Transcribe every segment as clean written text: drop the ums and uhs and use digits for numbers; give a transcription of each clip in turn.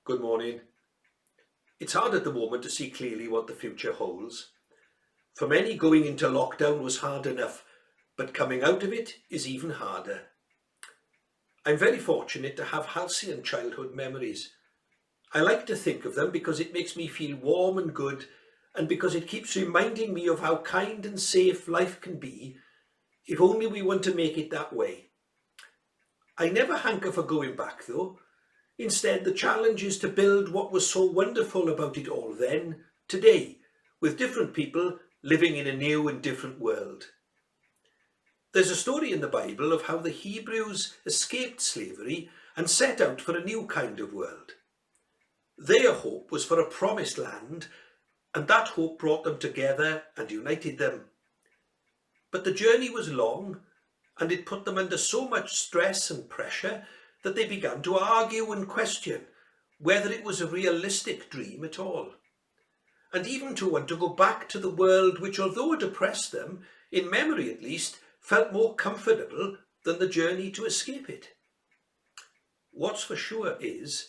Good morning. It's hard at the moment to see clearly what the future holds. For many, going into lockdown was hard enough, but coming out of it is even harder. I'm very fortunate to have halcyon childhood memories. I like to think of them because it makes me feel warm and good, and because it keeps reminding me of how kind and safe life can be if only we want to make it that way. I never hanker for going back though. Instead, the challenge is to build what was so wonderful about it all then, today, with different people living in a new and different world. There's a story in the Bible of how the Hebrews escaped slavery and set out for a new kind of world. Their hope was for a promised land, and that hope brought them together and united them. But the journey was long, and it put them under so much stress and pressure that they began to argue and question whether it was a realistic dream at all, and even to want to go back to the world which, although it oppressed them, in memory at least, felt more comfortable than the journey to escape it. What's for sure is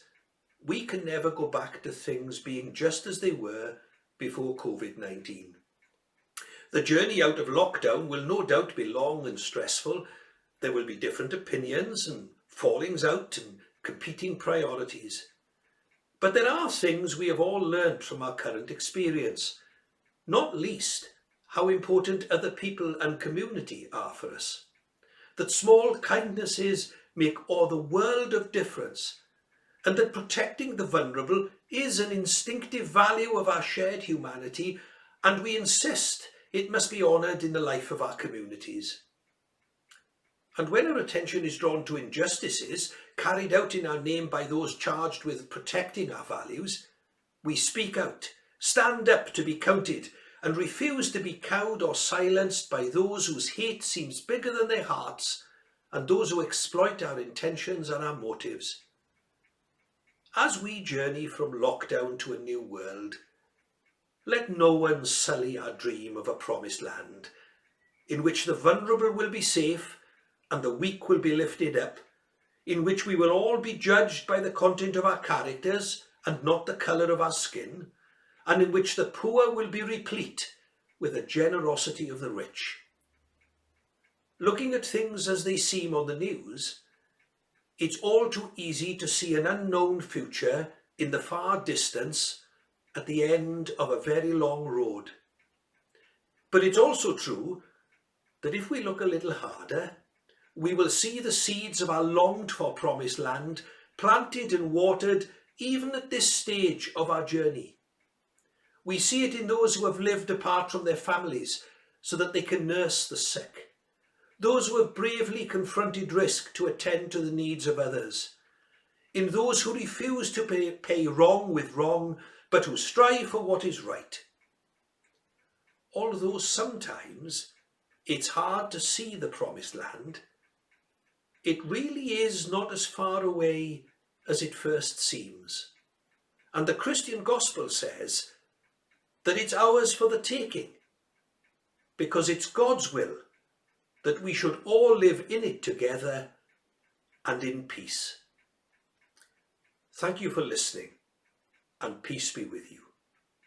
we can never go back to things being just as they were before COVID-19. The journey out of lockdown will no doubt be long and stressful. There will be different opinions and fallings out and competing priorities. But there are things we have all learned from our current experience, not least how important other people and community are for us. That small kindnesses make all the world of difference, and that protecting the vulnerable is an instinctive value of our shared humanity, and we insist it must be honoured in the life of our communities. And when our attention is drawn to injustices carried out in our name by those charged with protecting our values, we speak out, stand up to be counted, and refuse to be cowed or silenced by those whose hate seems bigger than their hearts, and those who exploit our intentions and our motives. As we journey from lockdown to a new world, let no one sully our dream of a promised land, in which the vulnerable will be safe and the weak will be lifted up, in which we will all be judged by the content of our characters and not the colour of our skin, and in which the poor will be replete with the generosity of the rich. Looking at things as they seem on the news, it's all too easy to see an unknown future in the far distance at the end of a very long road. But it's also true that if we look a little harder, we will see the seeds of our longed for promised land planted and watered even at this stage of our journey. We see it in those who have lived apart from their families so that they can nurse the sick, those who have bravely confronted risk to attend to the needs of others, in those who refuse to pay wrong with wrong, but who strive for what is right. Although sometimes it's hard to see the promised land, it really is not as far away as it first seems. And the Christian gospel says that it's ours for the taking, because it's God's will that we should all live in it together and in peace. Thank you for listening, and peace be with you.